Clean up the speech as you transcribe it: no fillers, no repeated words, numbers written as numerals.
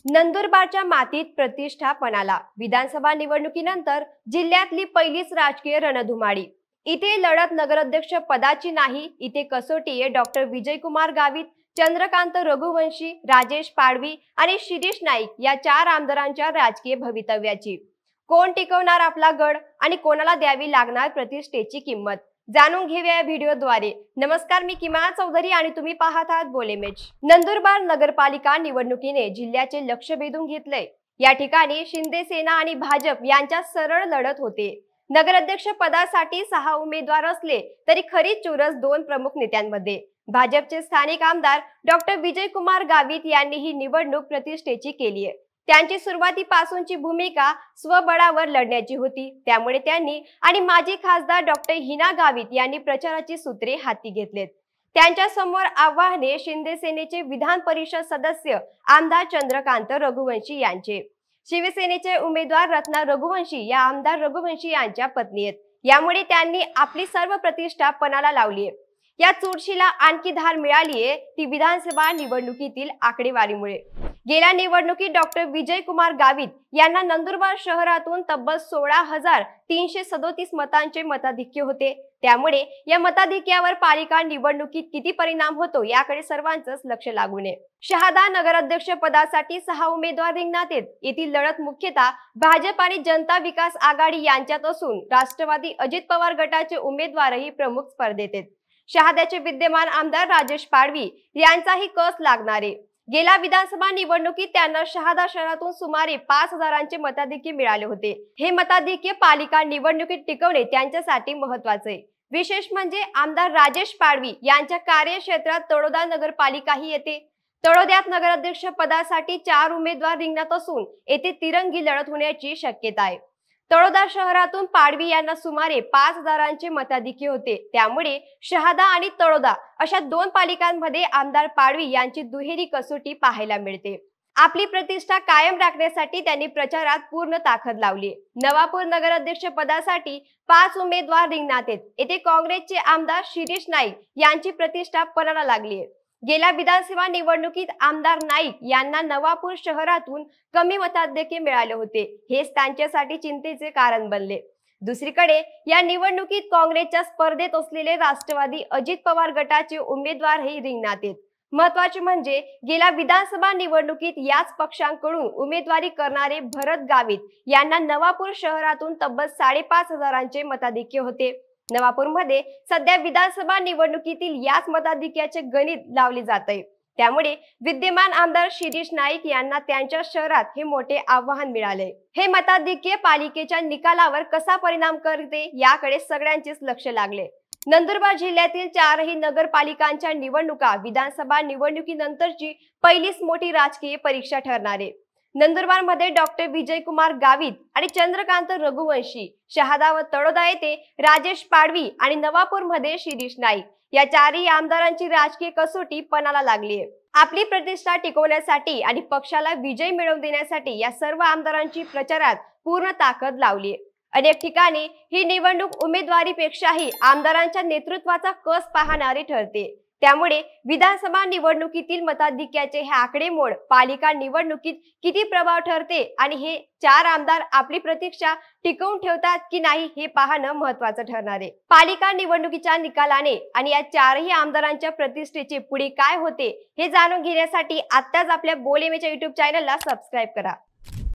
नंदुरबारच्या मातीत प्रतिष्ठा पणाला. विधानसभा निवडणुकीनंतर जिल्ह्यातली पहिलीच राजकीय रणधुमाळी. इथे लढत नगराध्यक्ष पदाची नाही, इथे कसोटी आहे डॉक्टर विजयकुमार गावित, चंद्रकांत रघुवंशी, राजेश पाडवी आणि शिरीष नाईक या 4 आमदारांच्या राजकीय भवितव्याची. कोण टिकवणार आपला गड आणि कोणाला द्यावी लागणार प्रतिष्ठेची किंमत, जाणून घेऊया या व्हिडिओद्वारे. नमस्कार, मी किमान चौधरी आणि तुम्ही पाहत आहात बोलेमेच. नंदुरबार नगरपालिका निवडणुकीने जिल्ह्याचे लक्ष वेधून घेतले. या ठिकाणी शिंदे सेना आणि भाजप यांच्यात सरळ लढत होते. नगराध्यक्ष पदासाठी 6 उमेदवार असले तरी खरी चुरस 2 प्रमुख नेत्यांमध्ये. भाजपचे स्थानिक आमदार डॉक्टर विजयकुमार गावित यांनी ही निवडणूक प्रतिष्ठेची केली आहे. त्यांची सुरुवातीपासूनची भूमिका स्वबळावर लढण्याची होती. त्यामुळे त्यांनी आणि माजी खासदार डॉक्टर हिना गावित यांनी प्रचाराची सूत्रे हाती घेतलेत. त्यांच्या समोर आव्हाने शिंदे सेनेचे विधान परिषद सदस्य आमदार चंद्रकांत रघुवंशी यांचे. शिवसेनेचे उमेदवार रत्ना रघुवंशी या आमदार रघुवंशी यांच्या पत्नी आहेत. यामुळे त्यांनी आपली सर्व प्रतिष्ठा पणाला लावली आहे. या चुरशीला आणखी धार मिळाली आहे ती विधानसभा निवडणुकीतील आकडेवारीमुळे. गेल्या निवडणुकीत डॉक्टर विजयकुमार गावित यांना नंदुरबार शहरातून तब्बल 16,337 मतांचे मताधिक्य होते. त्यामुळे या मताधिक्यावर पालिका निवडणुकीत किती परिणाम होतो याकडे सर्वांचंच लक्ष लागून आहे. शहादा नगराध्यक्ष पदासाठी 6 उमेदवार रिंगणात आहेत. येथील लढत मुख्यतः भाजप आणि जनता विकास आघाडी यांच्यात असून राष्ट्रवादी अजित पवार गटाचे उमेदवारही प्रमुख स्पर्धेत आहेत. शहाद्याचे विद्यमान आमदार राजेश पाडवी यांचाही कस लागणार आहे. गेल्या विधानसभा निवडणुकीत त्यांना शहादा शहरातून सुमारे 5,000चे मताधिक्य मिळाले होते. हे मताधिक्य पालिका निवडणुकीत टिकवणे त्यांच्यासाठी महत्वाचे. विशेष म्हणजे आमदार राजेश पाडवी यांच्या कार्यक्षेत्रात तळोदा नगरपालिकाही येते. तळोद्यात नगराध्यक्ष पदासाठी 4 उमेदवार रिंगणात असून येथे तिरंगी लढत होण्याची शक्यता आहे. तळोदा शहरातून पाडवी यांना सुमारे 5,000चे मताधिक्य होते. त्यामुळे शहादा आणि तळोदा अशा 2 पालिकांमध्ये आमदार पाडवी यांची दुहेरी कसोटी पाहायला मिळते. आपली प्रतिष्ठा कायम राखण्यासाठी त्यांनी प्रचारात पूर्ण ताकद लावली. नवापूर नगराध्यक्ष पदासाठी 5 उमेदवार रिंगणात आहेत. येथे काँग्रेसचे आमदार शिरीष नाईक यांची प्रतिष्ठा पणाला लागली आहे. गेल्या विधानसभा निवडणुकीत आमदार नाईक यांना नवापूर शहरातून कमी मताधिक्य मिळाले होते. हेच त्यांच्यासाठी चिंतेचे कारण बनले. दुसरीकडे या निवडणुकीत काँग्रेसच्या स्पर्धेत असलेले राष्ट्रवादी अजित पवार गटाचे उमेदवारही रिंगणात आहेत. महत्वाचे म्हणजे गेल्या विधानसभा निवडणुकीत याच पक्षांकडून उमेदवारी करणारे भरत गावित यांना नवापूर शहरातून तब्बल 5,500चे मताधिक्य होते. नवापूरमध्ये सध्या विधानसभा निवडणुकीतील याच मताधिक्याचे गणित लावले जात आहे. त्यामुळे विद्यमान आमदार शिरीष नाईक यांना त्यांच्या शहरात हे मोठे आव्हान मिळाले. हे मताधिक्य पालिकेच्या निकालावर कसा परिणाम करते याकडे सगळ्यांचेच लक्ष लागले. नंदुरबार जिल्ह्यातील 4ही नगरपालिकांच्या निवडणुका विधानसभा निवडणुकीनंतरची पहिलीच मोठी राजकीय परीक्षा ठरणार आहे. नंदुरबार मध्ये डॉक्टर विजयकुमार गावित आणि चंद्रकांत रघुवंशी, शहादा व तळोदा येथे राजेश पाडवी आणि नवापूर मध्ये शिरीष नाईक या 4ही आमदारांची राजकीय कसोटी पणाला लागली आहे. आपली प्रतिष्ठा टिकवण्यासाठी आणि पक्षाला विजय मिळवून देण्यासाठी या सर्व आमदारांची प्रचारात पूर्ण ताकद लावली आहे. अनेक ठिकाणी ही निवडणूक उमेदवारीपेक्षाही आमदारांच्या नेतृत्वाचा कस पाहणारी ठरते. त्यामुळे विधानसभा निवडणुकीतील मताधिक्याचे हे आकडेमोड पालिका निवडणुकीत किती प्रभाव ठरते आणि हे 4 आमदार आपली प्रतीक्षा टिकवून ठेवतात की नाही हे पाहणं महत्त्वाचं ठरणार आहे. पालिका निवडणुकीच्या निकालाने आणि या 4ही आमदारांच्या प्रतिष्ठेचे पुढे काय होते हे जाणून घेण्यासाठी आत्ताच आपल्या बोलेमेच्या YouTube चॅनलला सबस्क्राईब करा.